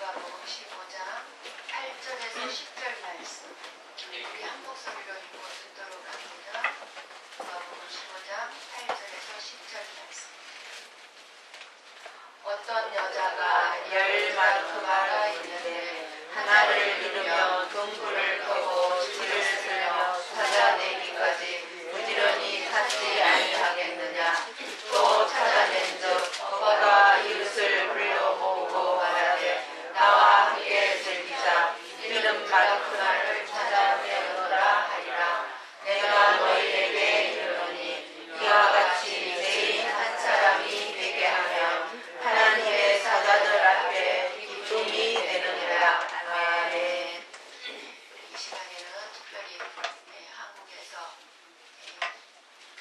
누가복음 15장 8절에서 10절 말씀 우리 한 목소리로 읽고 듣도록 합니다. 누가복음 15장 8절에서 10절 말씀. 어떤 여자가 10마르크가 있는데 하나를 잃으며 동굴을 끄고 줄을 서며 찾아내기까지 부지런히 찾지 아니하겠느냐. 또 찾아낸즉 거가 이웃을 불러 모으고 말하되 나와 함께 즐기자. 이는 마르크나를 찾아내노라 하리라. 내가 너희에게 이르노니 이와 같이 죄인 한 사람이 되게 하면 하나님의 사자들 앞에 기쁨이 되느니라. 아멘. 이 시간에는 특별히 한국에서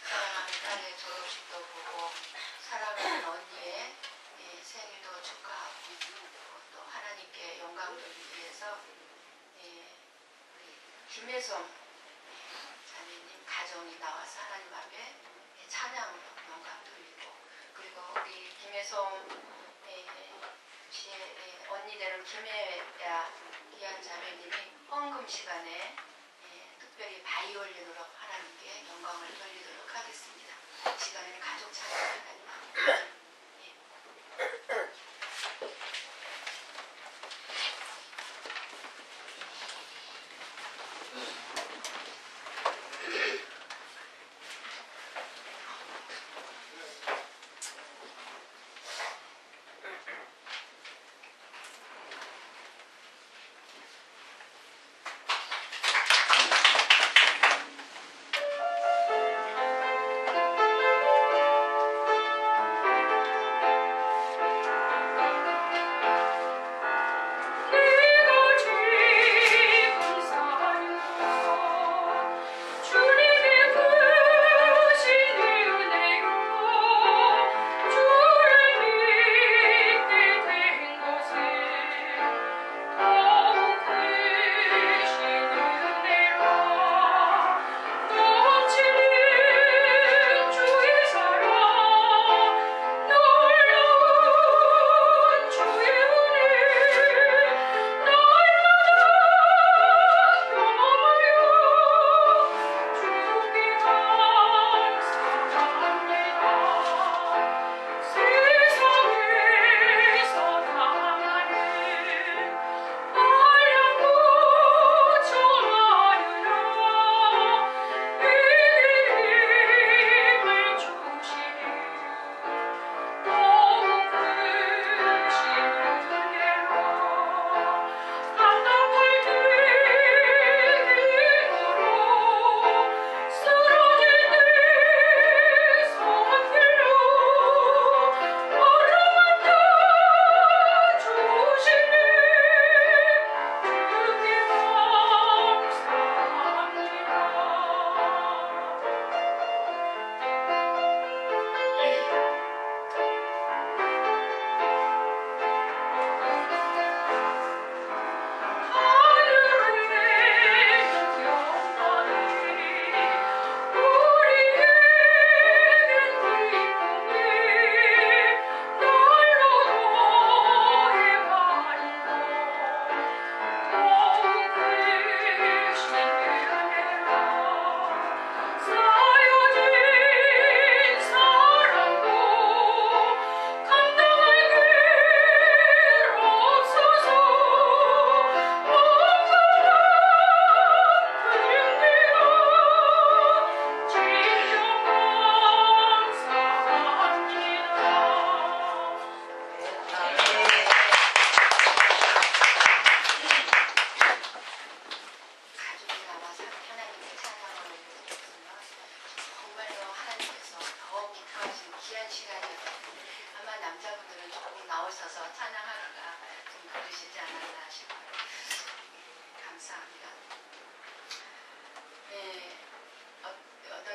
사랑하는 딸의 졸업식도 보고 사랑하는 언니의 생일도 축하하고 또 하나님께 영광 돌리기 위해서 우리 김혜성 자매님 가정이 나와서 하나님 앞에 찬양으로 영광 돌리고, 그리고 우리 김혜성 씨의 언니 되는 김혜야 귀한 자매님이 헌금 시간에 특별히 바이올린으로 하나님께 영광을 돌리도록 하겠습니다. 이 시간에는 가족 찬양 하나님 앞에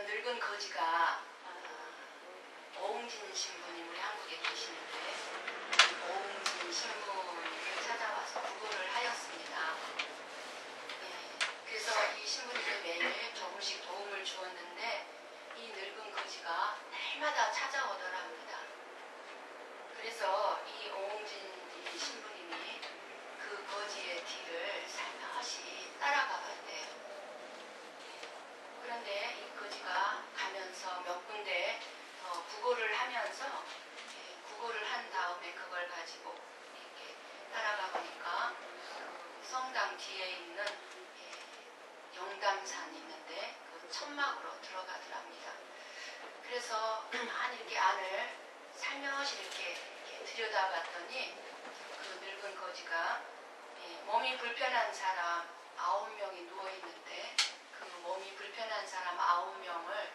늙은 거지가 오웅진 신부님 우리 한국에 계시는데 오웅진 신부님을 찾아와서 구걸을 하였습니다. 그래서 이 신부님이 매일 조금씩 도움을 주었는데 이 늙은 거지가 날마다 찾아오더랍니다. 그래서 이 오웅진 신부님이 태평강 뒤에 있는 영담산이 있는데 그 천막으로 들어가더랍니다. 그래서 많이 이렇게 안을 살며시 이렇게 들여다봤더니 그 늙은 거지가 몸이 불편한 사람 9명이 누워 있는데 그 몸이 불편한 사람 9명을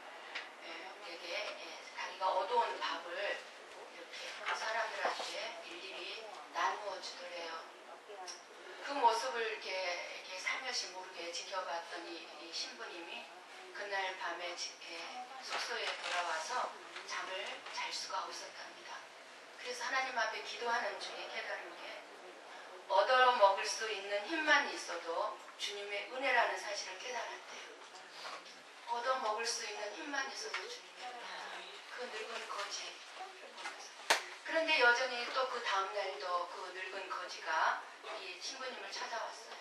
되게 자기가 얻어온 밥을 이렇게 그 사람들한테 일일이 나누어 주더래요. 그 모습을 이렇게 살며시 모르게 지켜봤더니 이 신부님이 그날 밤에 숙소에 돌아와서 잠을 잘 수가 없었답니다. 그래서 하나님 앞에 기도하는 중에 깨달은 게 얻어먹을 수 있는 힘만 있어도 주님의 은혜라는 사실을 깨달았대요. 얻어먹을 수 있는 힘만 있어도 주님의 은혜. 그 늙은 거지. 그런데 여전히 또 그 다음날도 그 늙은 거지가 이 신부님을 찾아왔어요.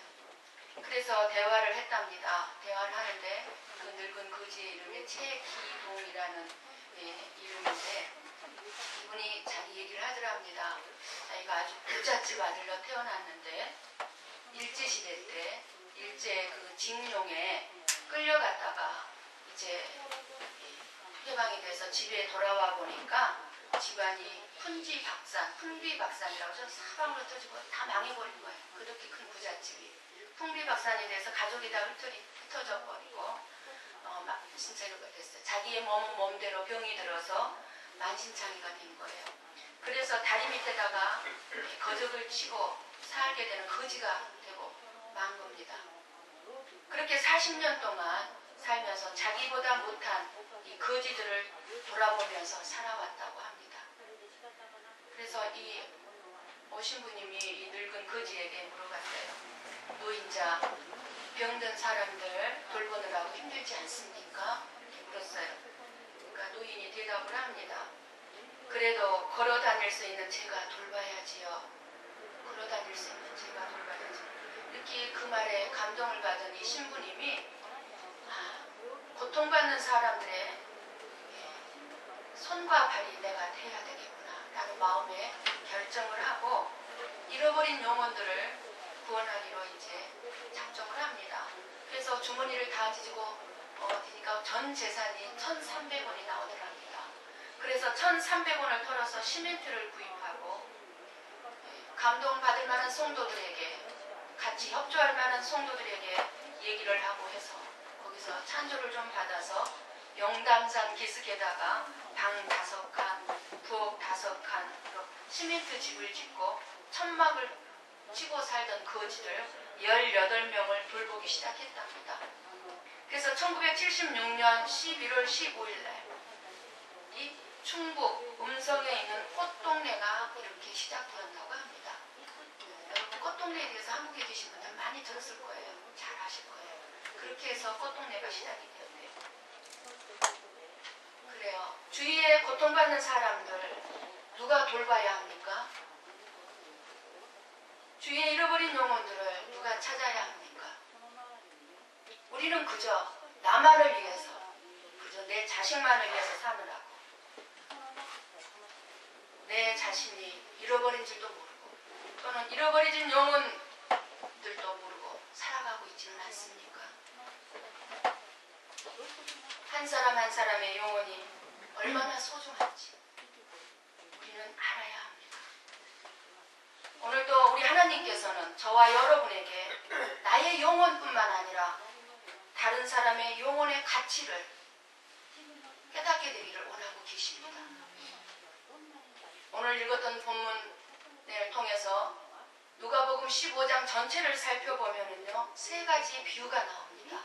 그래서 대화를 했답니다. 대화를 하는데 그 늙은 거지의 이름이 최기동이라는 이름인데 이분이 자기 얘기를 하더랍니다. 자기가 아주 부잣집 아들로 태어났는데 일제시대 때 일제 그 징용에 끌려갔다가 이제 해방이 돼서 집에 돌아와 보니까 집안이 풍비박산이라고 해서 사방으로 터지고 다 망해버린 거예요. 그렇게 큰 부잣집이 풍비박산이 돼서 가족이 다 흩어져 버리고 진짜 이렇게 됐어요. 자기의 몸은 몸대로 병이 들어서 만신창이가 된 거예요. 그래서 다리 밑에다가 거적을 치고 살게 되는 거지가 되고 만 겁니다. 그렇게 40년 동안 살면서 자기보다 못한 이 거지들을 돌아보면서 살아왔다고 합니다. 그래서 이 오신부님이 이 늙은 거지에게 물어봤어요. 노인자, 병든 사람들 돌보느라고 힘들지 않습니까? 이렇게 물었어요. 그러니까 노인이 대답을 합니다. 그래도 걸어 다닐 수 있는 제가 돌봐야지요. 걸어 다닐 수 있는 제가 돌봐야지. 이렇게 그 말에 감동을 받은 이 신부님이 고통받는 사람들의 손과 발이 내가 돼야 되겠구나 라는 마음에 결정을 하고 잃어버린 영혼들을 구원하기로 이제 작정을 합니다. 그래서 주머니를 다 뒤지고 어디니까 전 재산이 1,300원이 나오더랍니다. 그래서 1,300원을 털어서 시멘트를 구입하고 감동받을 만한 성도들에게 같이 협조할 만한 성도들에게 얘기를 하고 해서 거기서 찬조를 좀 받아서 영담산 기슭에다가 방 5칸, 부엌 5칸으로 시멘트 집을 짓고 천막을 치고 살던 거지들 18명을 돌보기 시작했답니다. 그래서 1976년 11월 15일 날 이 충북 음성에 있는 꽃동네가 이렇게 시작되었다고 합니다. 여러분 꽃동네에 대해서 한국에 계신 분들 많이 들었을 거예요. 잘 아실 거예요. 그렇게 해서 꽃동네가 시작이 되었대요. 그래요. 주위에 고통받는 사람들 누가 돌봐야 합니까? 주위에 잃어버린 영혼들을 누가 찾아야 합니까? 우리는 그저 나만을 위해서, 그저 내 자식만을 위해서 사느라고 내 자신이 잃어버린 줄도 모르고 또는 잃어버린 영혼들도 모르고 살아가고 있지는 않습니까? 한 사람 한 사람의 영혼이 얼마나 소중한지 우리는 알아야 합니다. 오늘도 우리 하나님께서는 저와 여러분에게 나의 영혼뿐만 아니라 다른 사람의 영혼의 가치를 깨닫게 되기를 원하고 계십니다. 오늘 읽었던 본문을 통해서 누가복음 15장 전체를 살펴보면요 3가지 비유가 나옵니다.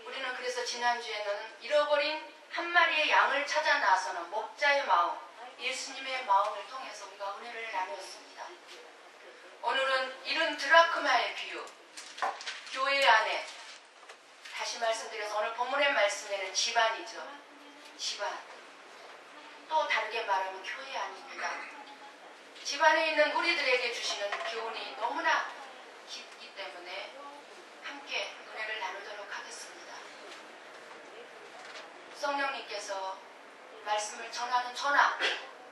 우리는 그래서 지난주에는 잃어버린 한 마리의 양을 찾아 나서는 목자의 마음, 예수님의 마음을 통해서 우리가 은혜를 나누었습니다. 오늘은 잃은 드라크마의 비유, 교회 안에 다시 말씀드려서 오늘 본문의 말씀에는 집안이죠. 집안. 또 다르게 말하면 교회 아닙니다. 집안에 있는 우리들에게 주시는 교훈이 너무나 깊기 때문에 함께 은혜를 나누도록 하겠습니다. 성령님께서 말씀을 전하는 저나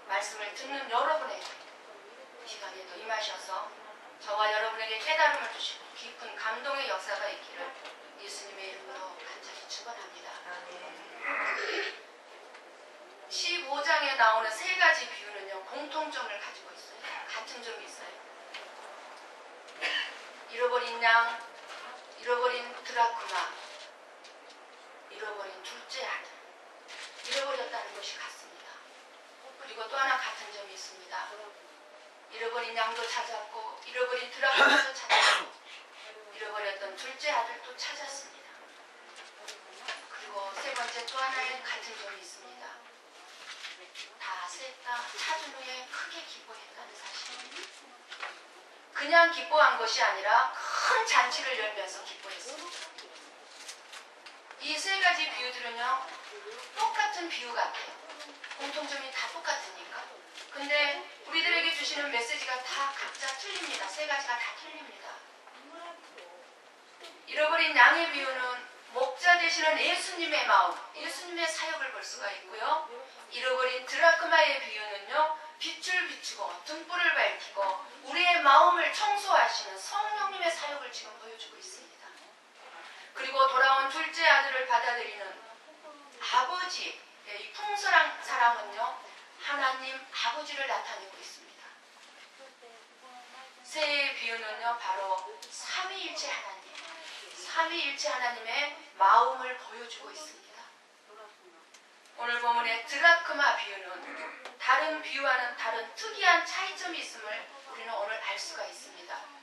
말씀을 듣는 여러분의 시간에도 임하셔서 저와 여러분에게 깨달음을 주시고 깊은 감동의 역사가 있기를 예수님의 이름으로 간절히 축원합니다. 15장에 나오는 세 가지 비유는요, 공통점을 가지고 있어요. 같은 점이 있어요. 잃어버린 양, 잃어버린 드라크마, 잃어버린 둘째 아들. 잃어버렸다는 것이 같습니다. 그리고 또 하나 같은 점이 있습니다. 잃어버린 양도 찾았고 잃어버린 드라크마도 찾았고 잃어버렸던 둘째 아들도 찾았습니다. 그리고 세 번째 또 하나의 같은 점이 있습니다. 다 셋 다 찾은 후에 크게 기뻐했다는 사실. 그냥 기뻐한 것이 아니라 큰 잔치를 열면서 기뻐했습니다. 이 세 가지 비유들은요, 똑같은 비유 같아요. 공통점이 다 똑같으니까. 근데 우리들에게 주시는 메시지가 다 각자 틀립니다. 세 가지가 다 틀립니다. 잃어버린 양의 비유는 목자 되시는 예수님의 마음, 예수님의 사역을 볼 수가 있고요. 잃어버린 드라크마의 비유는요, 빛을 비추고 등불을 밝히고 우리의 마음을 청소하시는 성령님의 사역을 지금 보여주고 있습니다. 그리고 돌아온 둘째 아들을 받아들이는 아버지, 이 풍성한 사랑은요, 하나님 아버지를 나타내고 있습니다. 새의 비유는요, 바로 삼위일체 하나님, 삼위일체 하나님의 마음을 보여주고 있습니다. 오늘 본문의 드라크마 비유는 다른 비유와는 다른 특이한 차이점이 있음을 우리는 오늘 알 수가 있습니다.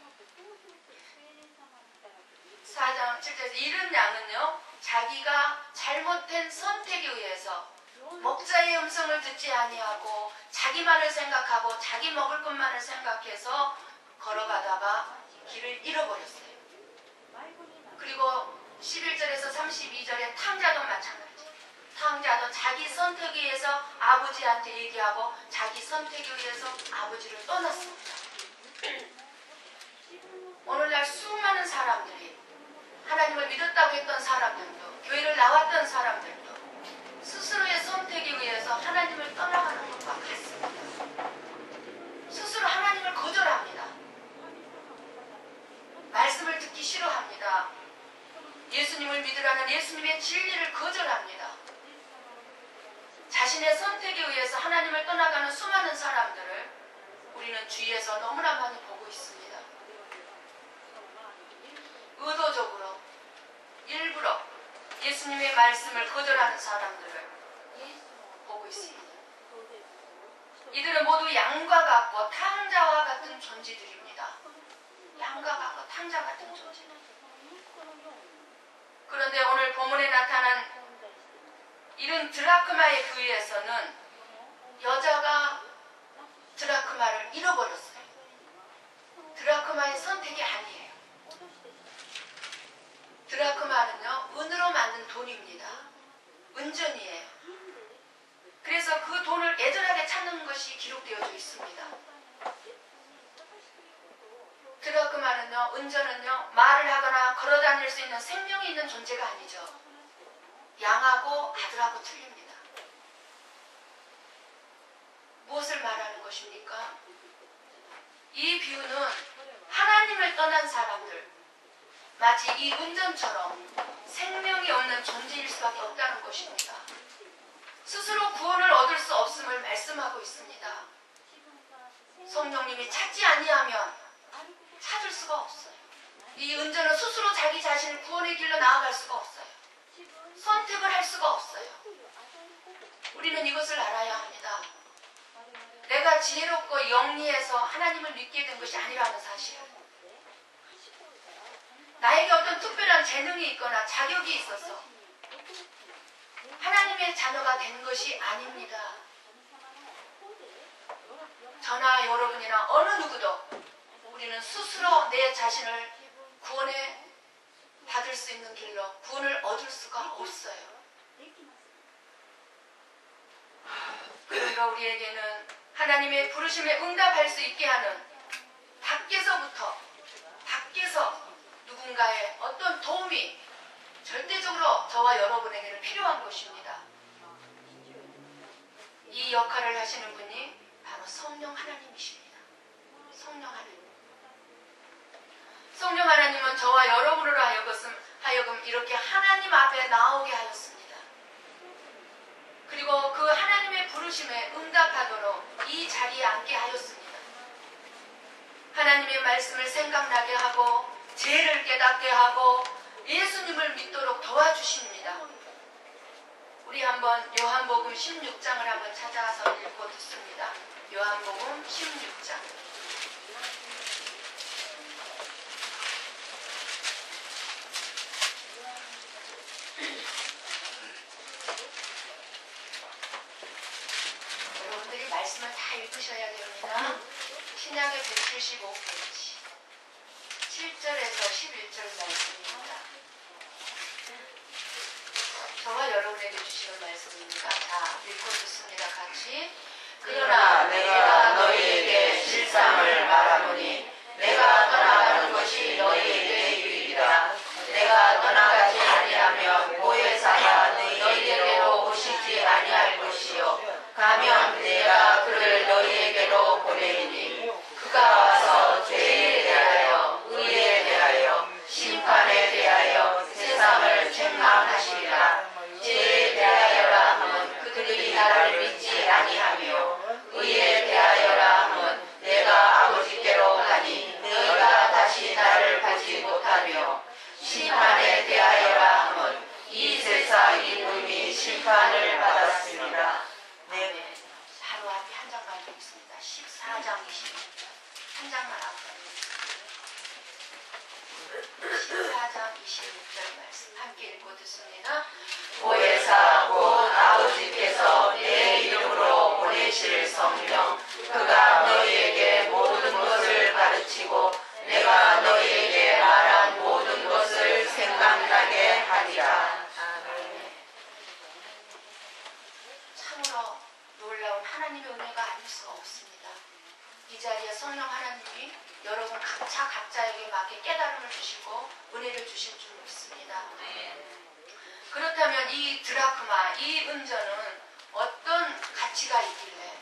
4장 7절에서 잃은 양은요, 자기가 잘못된 선택에 의해서 목자의 음성을 듣지 아니하고 자기만을 생각하고 자기 먹을 것만을 생각해서 걸어가다가 길을 잃어버렸어요. 그리고 11절에서 32절의 탕자도 마찬가지. 탕자도 자기 선택에 의해서 아버지한테 얘기하고 자기 선택에 의해서 아버지를 떠났습니다. 오늘날 수많은 사람들이 하나님을 믿었다고 했던 사람들도, 교회를 나왔던 사람들도 스스로의 선택에 의해서 하나님을 떠나가는 것과 같습니다. 스스로 하나님을 거절합니다. 말씀을 듣기 싫어합니다. 예수님을 믿으라는 예수님의 진리를 거절합니다. 자신의 선택에 의해서 하나님을 떠나가는 수많은 사람들을 우리는 주위에서 너무나 많이 보고 있습니다. 의도적으로, 일부러 예수님의 말씀을 거절하는 사람들을 보고 있습니다. 이들은 모두 양과 같고 탕자와 같은 존재들입니다. 양과 같고 탕자 같은 존재. 그런데 오늘 본문에 나타난 이런 드라크마의 비유에서는 여자가 드라크마를 잃어버렸어요. 드라크마의 선택이 아니에요. 드라크마는요, 은으로 만든 돈입니다. 은전이에요. 그래서 그 돈을 애절하게 찾는 것이 기록되어져 있습니다. 드라크마는요, 은전은요, 말을 하거나 걸어다닐 수 있는 생명이 있는 존재가 아니죠. 양하고 아들하고 틀립니다. 무엇을 말하는 것입니까? 이 비유는 하나님을 떠난 사람들, 마치 이 은전처럼 생명이 없는 존재일 수밖에 없다는 것입니다. 스스로 구원을 얻을 수 없음을 말씀하고 있습니다. 성령님이 찾지 아니하면 찾을 수가 없어요. 이 은전은 스스로 자기 자신을 구원의 길로 나아갈 수가 없어요. 선택을 할 수가 없어요. 우리는 이것을 알아야 합니다. 내가 지혜롭고 영리해서 하나님을 믿게 된 것이 아니라는 사실을, 나에게 어떤 특별한 재능이 있거나 자격이 있어서 하나님의 자녀가 된 것이 아닙니다. 저나 여러분이나 어느 누구도 우리는 스스로 내 자신을 구원에 받을 수 있는 길로 구원을 얻을 수가 없어요. 그러니까 우리에게는 하나님의 부르심에 응답할 수 있게 하는 밖에서 누군가의 어떤 도움이 절대적으로 저와 여러분에게는 필요한 것입니다. 이 역할을 하시는 분이 바로 성령 하나님이십니다. 성령 하나님. 하나님은 저와 여러분으로 하여금 이렇게 하나님 앞에 나오게 하였습니다. 그리고 그 하나님의 부르심에 응답하도록 이 자리에 앉게 하였습니다. 하나님의 말씀을 생각나게 하고 죄를 깨닫게 하고 예수님을 믿도록 도와주십니다. 우리 한번 요한복음 16장을 한번 찾아서 읽고 듣습니다. 요한복음 16장. 여러분들이 말씀을 다 읽으셔야 됩니다. 신약의 175페이지 7절에서 11절 말씀입니다. 저와 여러분에게 주시는 말씀입니다. 자, 읽고 듣습니다. 같이. 그러나 내가 너희에게 실상을 말하노니 내가 떠나가는 것이 너희에게 유익이라. 내가 떠나가지 아니하면 보혜사가 너희에게로 오시지 아니할 것이요 가면 내가 그를 너희에게로 보내리니 그가 와서 죄에 대하여 의에 대하여 심판에 대하여 세상을 책망하시리라. 죄에 대하여라 함은 그들이 나를 믿지 아니하며 의에 대하여라 함은 내가 아버지께로 가니 너희가 다시 나를 보지 못하며 심판에 대하여라 함은 이 세상 이름이 심판을 받았습니다. 네. 바로 앞에 한 장만 더 있습니다. 14장 26절. 한 장만 앞에. 14장 26절 말씀 함께 읽고 듣습니다. 보혜사 곧 아버지께서 내 이름으로 보내실 성령 그가 너희에게 모든 것을 가르치고 내가 너희에게 말한 모든 것을 생각나게 하리라. 참으로 놀라운 하나님의 은혜가 아닐 수가 없습니다. 이 자리에 성령 하나님이 여러분 각자에게 맞게 깨달음을 주시고 은혜를 주실 줄 믿습니다. 그렇다면 이 드라크마, 이 은전은 어떤 가치가 있길래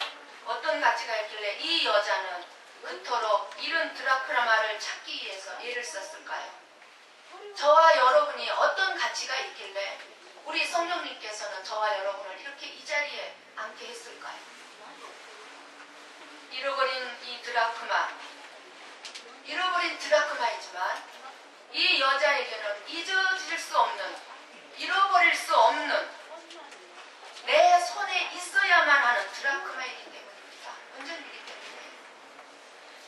이 여자는 그토록 이런 드라크마를 찾기 위해서 애를 썼을까요? 저와 여러분이 어떤 가치가 있길래 우리 성령님께서는 저와 여러분을 이렇게 이 자리에 앉게 했을까요? 잃어버린 드라크마이지만 이 여자에게는 잊어질 수 없는, 잃어버릴 수 없는, 내 손에 있어야만 하는 드라크마이기 때문입니다. 은전이기 때문에.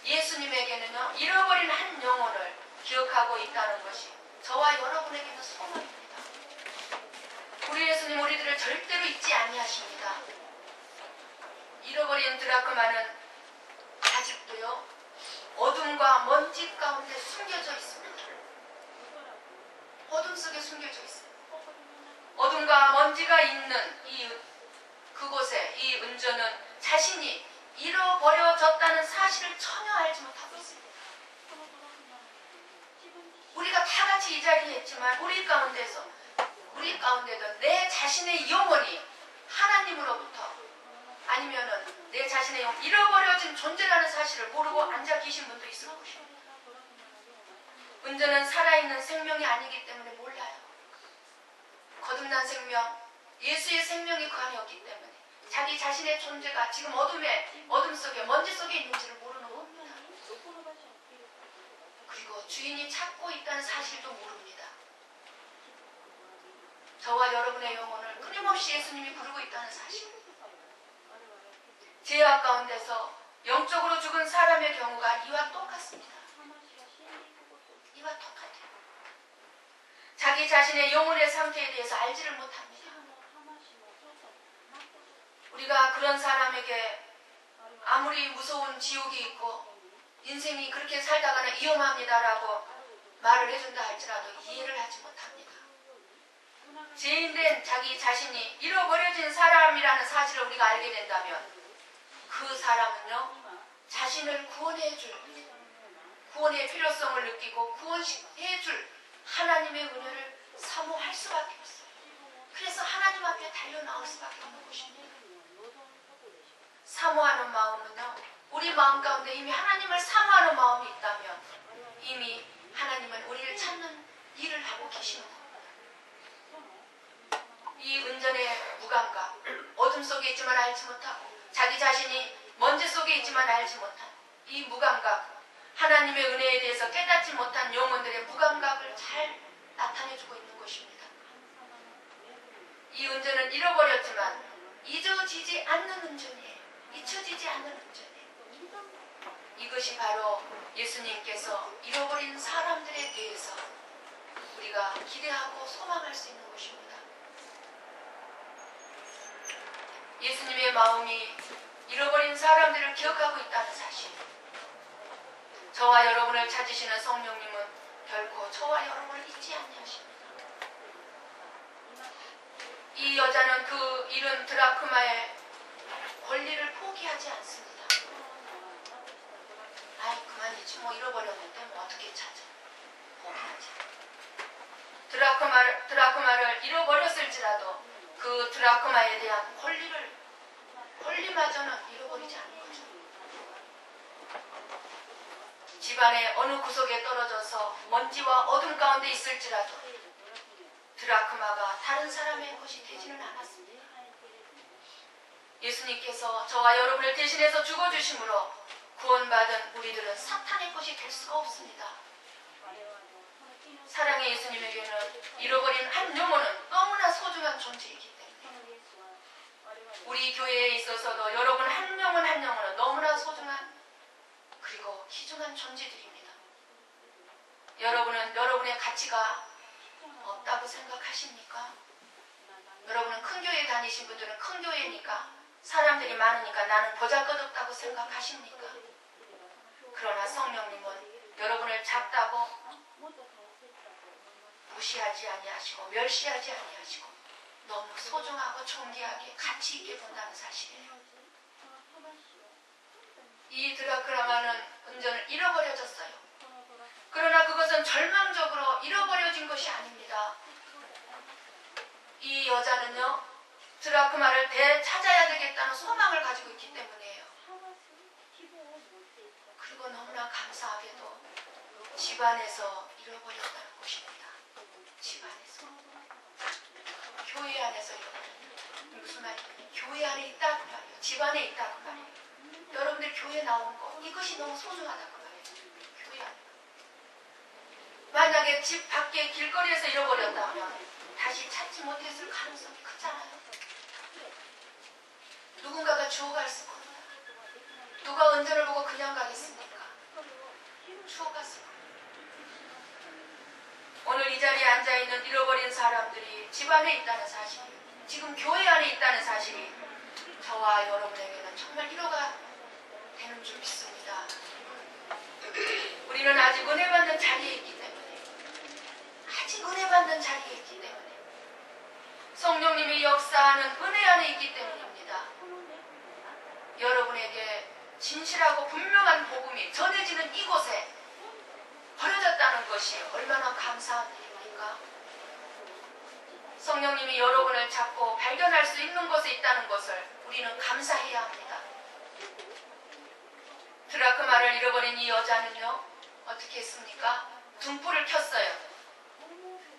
예수님에게는요, 잃어버린 한 영혼을 기억하고 있다는 것이 저와 여러분에게는 소망입니다. 우리 예수님 우리들을 절대로 잊지 아니하십니다. 잃어버린 드라크마는 아직도요, 어둠과 먼지 가운데 숨겨져 있습니다. 어둠 속에 숨겨져 있습니다. 어둠과 먼지가 있는 그곳에 이 은전은 자신이 잃어버려졌다는 사실을 전혀 알지 못하고 있습니다. 우리가 다 같이 이 자리에 있지만 우리 가운데도 내 자신의 영혼이 하나님으로부터 아니면은 내 자신의 영혼, 잃어버려진 존재라는 사실을 모르고 앉아 계신 분도 있을 것입니다. 은전은 살아있는 생명이 아니기 때문에 몰라요. 거듭난 생명, 예수의 생명이 그 안에 없기 때문에 자기 자신의 존재가 지금 어둠 속에, 먼지 속에 있는지를 모르는 겁니다. 그리고 주인이 찾고 있다는 사실도 모릅니다. 저와 여러분의 영혼을 끊임없이 예수님이 부르고 있다는 사실. 죄악 가운데서 영적으로 죽은 사람의 경우가 이와 똑같습니다. 이와 똑같아요. 자기 자신의 영혼의 상태에 대해서 알지를 못합니다. 우리가 그런 사람에게 아무리 무서운 지옥이 있고 인생이 그렇게 살다가는 위험합니다라고 말을 해준다 할지라도 이해를 하지 못합니다. 죄인된 자기 자신이 잃어버려진 사람이라는 사실을 우리가 알게 된다면 그 사람은요, 자신을 구원의 필요성을 느끼고 구원해줄 하나님의 은혜를 사모할 수밖에 없어요. 그래서 하나님 앞에 달려나올 수밖에 없는 것입니다. 사모하는 마음은요, 우리 마음 가운데 이미 하나님을 사모하는 마음이 있다면 이미 하나님은 우리 속에 있지만 알지 못하고 자기 자신이 먼지 속에 있지만 알지 못한 이 무감각, 하나님의 은혜에 대해서 깨닫지 못한 영혼들의 무감각을 잘 나타내주고 있는 것입니다. 이 은전은 잃어버렸지만 잊어지지 않는 은전이에요. 잊혀지지 않는 은전이에요. 이것이 바로 예수님께서 잃어버린 사람들에 대해서 우리가 기대하고 소망할 수 있는 것입니다. 예수님의 마음이 잃어버린 사람들을 기억하고 있다는 사실. 저와 여러분을 찾으시는 성령님은 결코 저와 여러분을 잊지 아니하십니다. 이 여자는 그 잃은 드라크마의 권리를 포기하지 않습니다. 아이 그만이지 뭐 잃어버렸는데 뭐 어떻게 찾아. 포기하지. 드라크마를 잃어버렸을지라도 그 드라크마에 대한 권리마저는 잃어버리지 않는 거죠. 집안의 어느 구석에 떨어져서 먼지와 어둠 가운데 있을지라도 드라크마가 다른 사람의 것이 되지는 않았습니다. 예수님께서 저와 여러분을 대신해서 죽어주심으로 구원받은 우리들은 사탄의 것이 될 수가 없습니다. 사랑의 예수님에게는 잃어버린 한 영혼은 너무나 소중한 존재이기 때문에 우리 교회에 있어서도 여러분 한 영혼 한 영혼은 너무나 소중한 그리고 귀중한 존재들입니다. 여러분은 여러분의 가치가 없다고 생각하십니까? 여러분은 큰 교회 다니신 분들은 큰 교회니까 사람들이 많으니까 나는 보잘것없다고 생각하십니까? 그러나 성령님은 여러분을 작다고 무시하지 아니하시고 멸시하지 아니하시고 너무 소중하고 존귀하게 가치 있게 본다는 사실이에요. 이 드라크마는 은전을 잃어버려졌어요. 그러나 그것은 절망적으로 잃어버려진 것이 아닙니다. 이 여자는요, 드라크마를 되찾아야 되겠다는 소망을 가지고 있기 때문이에요. 그리고 너무나 감사하게도 집안에서 잃어버렸다는 것입니다. 집안에서. 교회 안에서 잃어버렸다. 무슨 말이에요? 교회 안에 있다고 말이에요. 집안에 있다고 말이에요. 여러분들 교회 나온 거 이것이 너무 소중하다고 말이에요. 교회 안에. 만약에 집 밖에 길거리에서 잃어버렸다면 다시 찾지 못했을 가능성이 크잖아요. 누군가가 주워갔을 겁니다. 누가 은전을 보고 그냥 가겠습니까? 주워갔을 겁니다. 오늘 이 자리에 앉아있는 잃어버린 사람들이 집 안에 있다는 사실이, 지금 교회 안에 있다는 사실이 저와 여러분에게는 정말 위로가 되는 줄 믿습니다. 우리는 아직 은혜 받는 자리에 있기 때문에, 아직 은혜 받는 자리에 있기 때문에, 성령님이 역사하는 은혜 안에 있기 때문입니다. 여러분에게 진실하고 분명한 복음이 전해지는 이곳에 버려졌다는 것이 얼마나 감사한 일입니까? 성령님이 여러분을 잡고 발견할 수 있는 곳에 있다는 것을 우리는 감사해야 합니다. 드라크마를 잃어버린 이 여자는요, 어떻게 했습니까? 등불을 켰어요.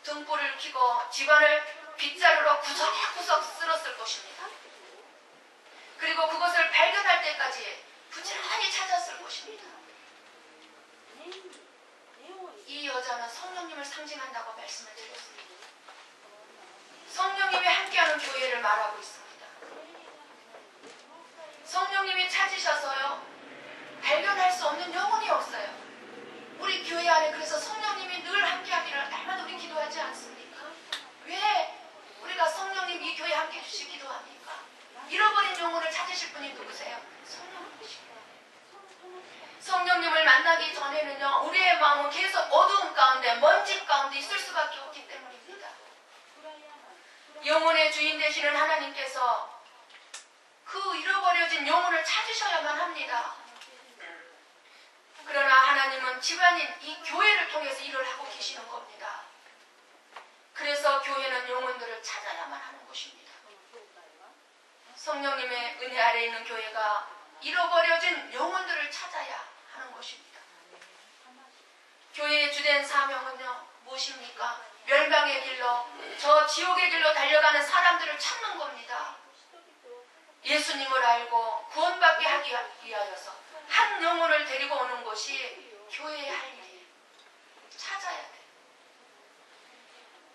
등불을 켜고 집안을 빗자루로 구석구석 쓸었을 것입니다. 그리고 그것을 발견할 때까지 부지런히 찾았을 것입니다. 이 여자는 성령님을 상징한다고 말씀을 드렸습니다. 성령님이 함께하는 교회를 말하고 있습니다. 성령님이 찾으셔서요, 발견할 수 없는 영혼이 없어요. 우리 교회 안에 그래서 성령님이 늘 함께하기를 날마다 우리 기도하지 않습니까? 왜 우리가 성령님 이 교회 함께 해주시 기도합니까? 잃어버린 영혼을 찾으실 분이 누구세요? 성령님이십니다. 성령님을 만나기 전에는요, 우리의 마음은 계속 어두움 가운데, 먼지 가운데 있을 수밖에 없기 때문입니다. 영혼의 주인 되시는 하나님께서 그 잃어버려진 영혼을 찾으셔야만 합니다. 그러나 하나님은 집안인 이 교회를 통해서 일을 하고 계시는 겁니다. 그래서 교회는 영혼들을 찾아야만 하는 것입니다. 성령님의 은혜 아래 있는 교회가 잃어버려진 영혼들을 찾아야 하는 것입니다. 교회의 주된 사명은요, 무엇입니까? 멸망의 길로, 저 지옥의 길로 달려가는 사람들을 찾는 겁니다. 예수님을 알고 구원받게 하기 위하여서 한 영혼을 데리고 오는 것이 교회의 할 일이에요. 찾아야 돼.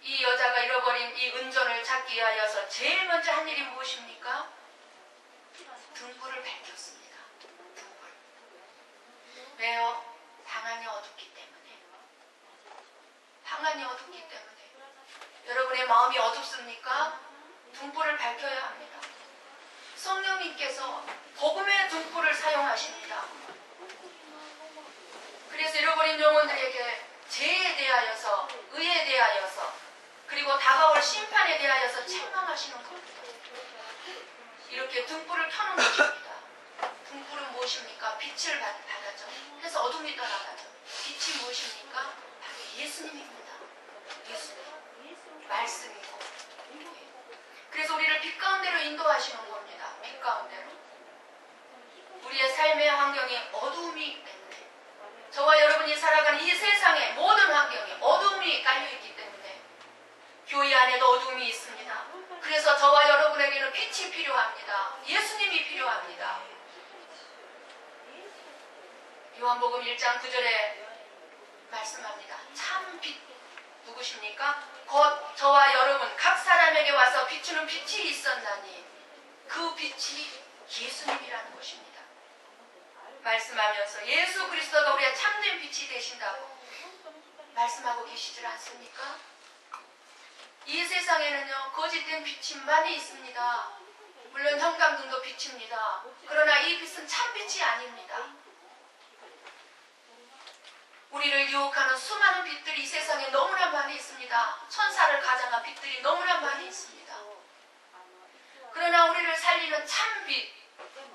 이 여자가 잃어버린 이 은전을 찾기 위하여서 제일 먼저 한 일이 무엇입니까? 등불을 밝혔습니다. 등불. 왜요? 방안이 어둡기 때문에. 방안이 어둡기 때문에. 여러분의 마음이 어둡습니까? 등불을 밝혀야 합니다. 성령님께서 복음의 등불을 사용하십니다. 그래서 잃어버린 영혼들에게 죄에 대하여서, 의에 대하여서, 그리고 다가올 심판에 대하여서 책망하시는 겁니다. 이렇게 등불을 켜는 것입니다. 등불은 무엇입니까? 빛을 받아죠. 그래서 어둠이 떠나가죠. 빛이 무엇입니까? 바로 예수님입니다. 예수님. 말씀이고. 그래서 우리를 빛 가운데로 인도하시는 겁니다. 빛 가운데로. 우리의 삶의 환경이 어두움이 있기 때문에, 저와 여러분이 살아가는 이 세상의 모든 환경에 어두움이 깔려있기 때문에 교회 안에도 어두움이 있습니다. 그래서 저와 여러분에게는 빛이 필요합니다. 예수님이 필요합니다. 요한복음 1장 9절에 말씀합니다. 참 빛 누구십니까? 곧 저와 여러분 각 사람에게 와서 비추는 빛이 있었나니 그 빛이 예수님이라는 것입니다. 말씀하면서 예수 그리스도가 우리의 참된 빛이 되신다고 말씀하고 계시질 않습니까? 이 세상에는요, 거짓된 빛이 많이 있습니다. 물론 형광등도 빛입니다. 그러나 이 빛은 참 빛이 아닙니다. 우리를 유혹하는 수많은 빛들이 이 세상에 너무나 많이 있습니다. 천사를 가장한 빛들이 너무나 많이 있습니다. 그러나 우리를 살리는 참빛,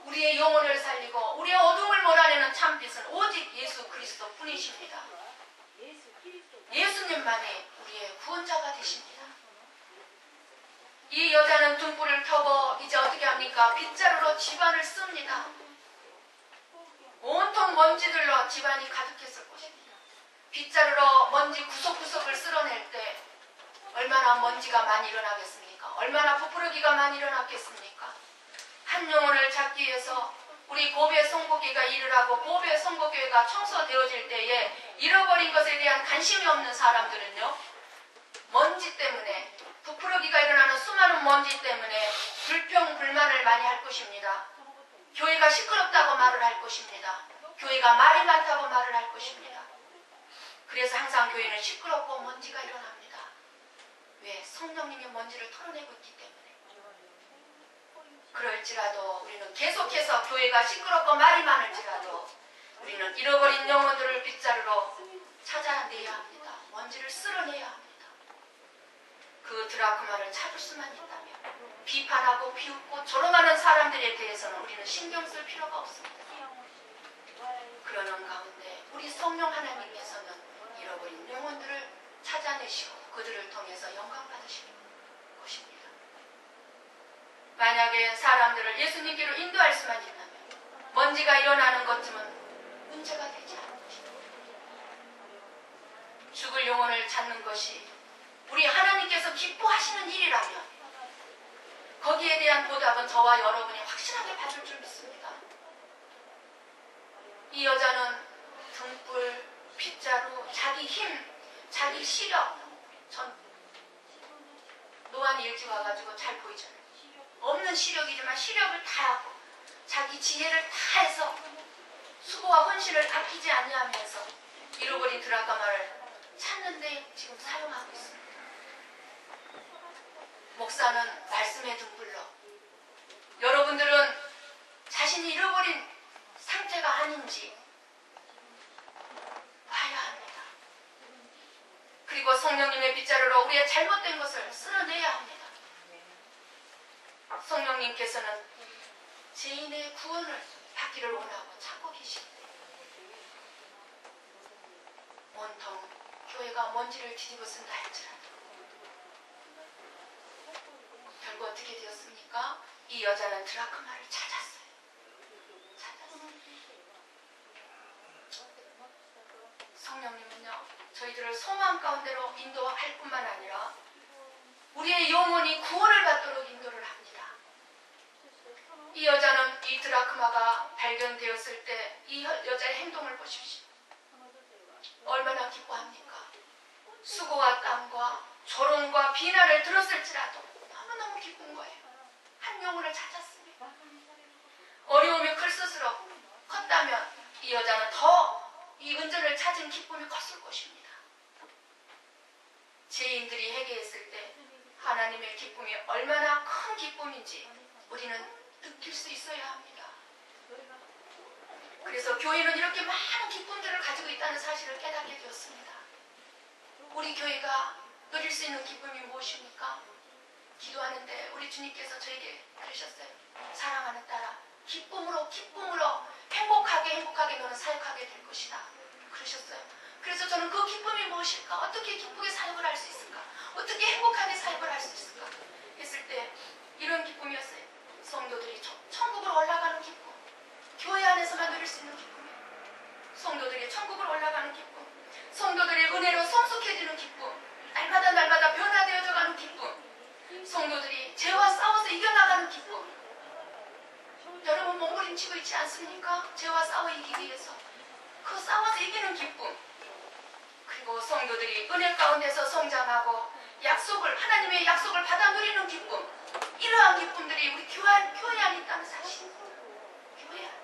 우리의 영혼을 살리고 우리의 어둠을 몰아내는 참빛은 오직 예수 그리스도 뿐이십니다. 예수님만이 우리의 구원자가 되십니다. 이 여자는 등불을 켜고 이제 어떻게 합니까? 빗자루로 집안을 씁니다. 온통 먼지들로 집안이 가득했을 것입니다. 빗자루로 먼지 구석구석을 쓸어낼 때 얼마나 먼지가 많이 일어나겠습니까? 얼마나 부풀기가 많이 일어났겠습니까? 한 영혼을 찾기 위해서 우리 고베 성고교회가 일을 하고 고베 성고교회가 청소되어질 때에 잃어버린 것에 대한 관심이 없는 사람들은요, 먼지 때문에, 부풀기가 일어나는 수많은 먼지 때문에 불평불만을 많이 할 것입니다. 교회가 시끄럽다고 말을 할 것입니다. 교회가 말이 많다고 말을 할 것입니다. 그래서 항상 교회는 시끄럽고 먼지가 일어납니다. 왜? 성령님이 먼지를 털어내고 있기 때문에. 그럴지라도 우리는 계속해서 교회가 시끄럽고 말이 많을지라도 우리는 잃어버린 영혼들을 빗자루로 찾아내야 합니다. 먼지를 쓸어내야 합니다. 그 드라크마를 찾을 수만 있다면 비판하고 비웃고 조롱하는 사람들에 대해서는 우리는 신경 쓸 필요가 없습니다. 그러는 가운데 우리 성령 하나님께서는 잃어버린 영혼들을 찾아내시고 그들을 통해서 영광 받으시는 것입니다. 만약에 사람들을 예수님께로 인도할 수만 있다면 먼지가 일어나는 것쯤은 문제가 되지 않을 것입니다. 죽을 영혼을 찾는 것이 우리 하나님께서 기뻐하시는 일이라면 거기에 대한 보답은 저와 여러분이 확실하게 받을 줄 믿습니다. 이 여자는 등불, 빗자루, 자기 힘, 자기 시력, 전 노안 일찍 와가지고 잘 보이잖아요. 없는 시력이지만 시력을 다하고 자기 지혜를 다해서 수고와 헌신을 아끼지 아니하면서 잃어버린 드라크마를 찾는데 지금 사용하고 있습니다. 목사는 말씀의 등불로, 여러분들은 자신이 잃어버린 상태가 아닌지 봐야 합니다. 그리고 성령님의 빗자루로 우리의 잘못된 것을 쓸어내야 합니다. 성령님께서는 죄인의 구원을 받기를 원하고 찾고 계십니다. 온통 교회가 먼지를 뒤집어 쓴다 할지라도 결국 어떻게 되었습니까? 이 여자는 드라크마를 찾았어요. 성령님은요, 저희들을 소망 가운데로 인도할 뿐만 아니라 우리의 영혼이 구원을 받도록 인도를 합니다. 이 여자는 이 드라크마가 발견되었을 때 이 여자의 행동을 보십시오. 얼마나 기뻐합니까? 수고와 땀과 조롱과 비난을 들었을지라도 너무너무 기쁜 거예요. 한 영혼을 찾았습니다. 어려움이 클수록 컸다면 이 여자는 더 이 은전을 찾은 기쁨이 컸을 것입니다. 죄인들이 회개했을 때 하나님의 기쁨이 얼마나 큰 기쁨인지 우리는 느낄 수 있어야 합니다. 그래서 교회는 이렇게 많은 기쁨들을 가지고 있다는 사실을 깨닫게 되었습니다. 우리 교회가 누릴 수 있는 기쁨이 무엇입니까? 기도하는데 우리 주님께서 저에게 그러셨어요. 사랑하는 딸아, 기쁨으로 행복하게 너는 사역하게 될 것이다. 그러셨어요. 그래서 저는 그 기쁨이 무엇일까? 어떻게 기쁘게 사역을 할 수 있을까? 어떻게 행복하게 사역을 할 수 있을까? 했을 때 이런 기쁨이었어요. 성도들이 천국으로 올라가는 기쁨. 교회 안에서만 누릴 수 있는 기쁨이에요. 성도들이 천국으로 올라가는 기쁨. 성도들이 은혜로 성숙해지는 기쁨. 날마다 변화되어져가는 기쁨. 성도들이 죄와 싸워서 이겨나가는 기쁨. 여러분 몸부림치고 있지 않습니까? 죄와 싸워 이기기 위해서. 그 싸워서 이기는 기쁨. 그리고 성도들이 은혜 가운데서 성장하고 하나님의 약속을 받아 누리는 기쁨. 이러한 기쁨들이 우리 교회 안에 있다는 사실. 교회 안에.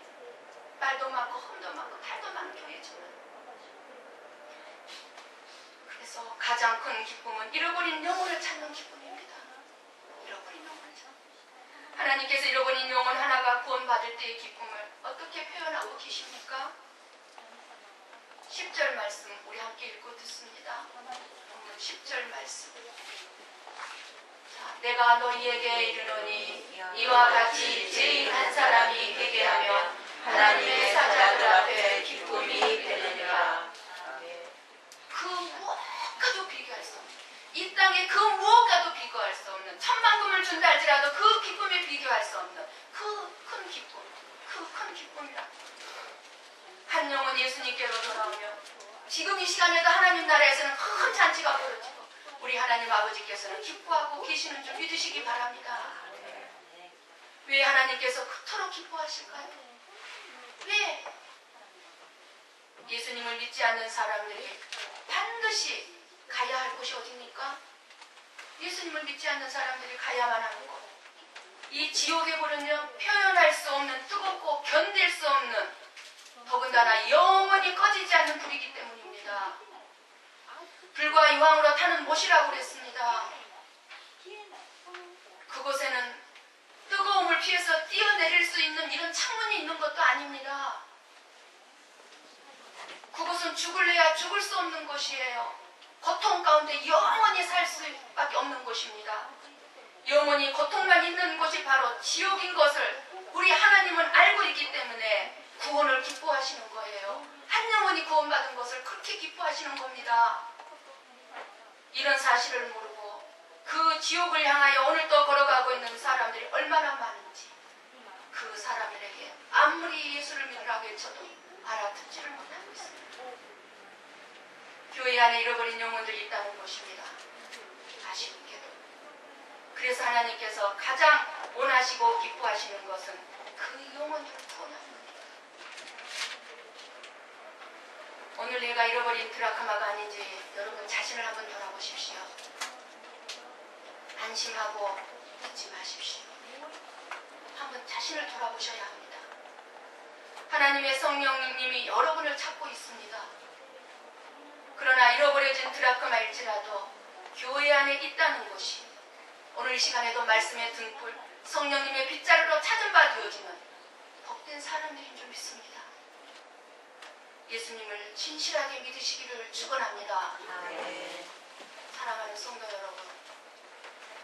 말도 많고 흠도 많고 탈도 많은 교회지만. 그래서 가장 큰 기쁨은 잃어버린 영혼을 찾는 기쁨입니다. 잃어버린 영혼을 찾는. 하나님께서 잃어버린 영혼 하나가 구원받을 때의 기쁨을 어떻게 표현하고 계십니까? 10절 말씀 우리 함께 읽고 듣습니다. 10절 말씀. 자, 내가 너희에게 이르노니 이와 같이 죄인 한 사람이 회개하면 하나님의 사자들 앞에 기쁨이 되느니라. 그 무엇과도 비교할 수 없는, 이 땅에 그 무엇과도 비교할 수 없는, 천만금을 준다 할지라도 그 기쁨에 비교할 수 없는 그 큰 기쁨, 그 큰 기쁨이라. 한 영혼 예수님께로 돌아오면 지금 이 시간에도 하나님 나라에서는 큰 잔치가 벌어지고 우리 하나님 아버지께서는 기뻐하고 계시는 줄 믿으시기 바랍니다. 왜 하나님께서 그토록 기뻐하실까요? 왜? 예수님을 믿지 않는 사람들이 반드시 가야 할 곳이 어디입니까? 예수님을 믿지 않는 사람들이 가야만 하는 곳. 이 지옥의 불은요, 표현할 수 없는, 뜨겁고 견딜 수 없는, 더군다나 영원히 꺼지지 않는 불이기 때문입니다. 불과 유황으로 타는 못이라고 그랬습니다. 그곳에는 뜨거움을 피해서 뛰어내릴 수 있는 이런 창문이 있는 것도 아닙니다. 그곳은 죽을래야 죽을 수 없는 곳이에요. 고통 가운데 영원히 살 수밖에 없는 곳입니다. 영원히 고통만 있는 곳이 바로 지옥인 것을 우리 하나님은 알고 있기 때문에 구원을 기뻐하시는 거예요. 한 영혼이 구원받은 것을 그렇게 기뻐하시는 겁니다. 이런 사실을 모르고 그 지옥을 향하여 오늘도 걸어가고 있는 사람들이 얼마나 많은지, 그 사람들에게 아무리 예수를 믿으라고 외쳐도 알아듣지를 못하고 있습니다. 교회 안에 잃어버린 영혼들이 있다는 것입니다. 아쉽게도. 그래서 하나님께서 가장 원하시고 기뻐하시는 것은 그 영혼들을 구원하는 겁니다. 오늘 내가 잃어버린 드라크마가 아닌지 여러분 자신을 한번 돌아보십시오. 안심하고 잊지 마십시오. 한번 자신을 돌아보셔야 합니다. 하나님의 성령님이 여러분을 찾고 있습니다. 그러나 잃어버려진 드라크마일지라도 교회 안에 있다는 것이 오늘 이 시간에도 말씀의 등불, 성령님의 빗자루로 찾은 바 되어지는 복된 사람들인 줄 믿습니다. 예수님을 진실하게 믿으시기를 축원합니다. 사랑하는 성도 여러분,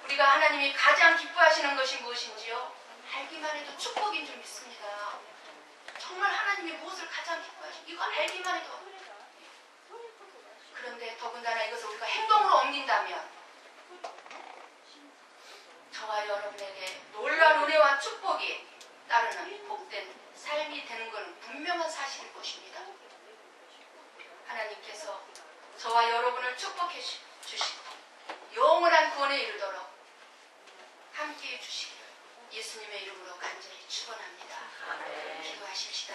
우리가 하나님이 가장 기뻐하시는 것이 무엇인지요? 알기만 해도 축복인 줄 믿습니다. 정말 하나님이 무엇을 가장 기뻐하시는지 이거 알기만 해도. 그런데 더군다나 이것을 우리가 행동으로 옮긴다면 저와 여러분에게 놀라운 은혜와 축복이 따르는 복된 삶이 되는 것은 분명한 사실일 것입니다. 하나님께서 저와 여러분을 축복해 주시고 영원한 구원에 이르도록 함께해 주시기를 예수님의 이름으로 간절히 축원합니다. 아멘. 기도하십시다.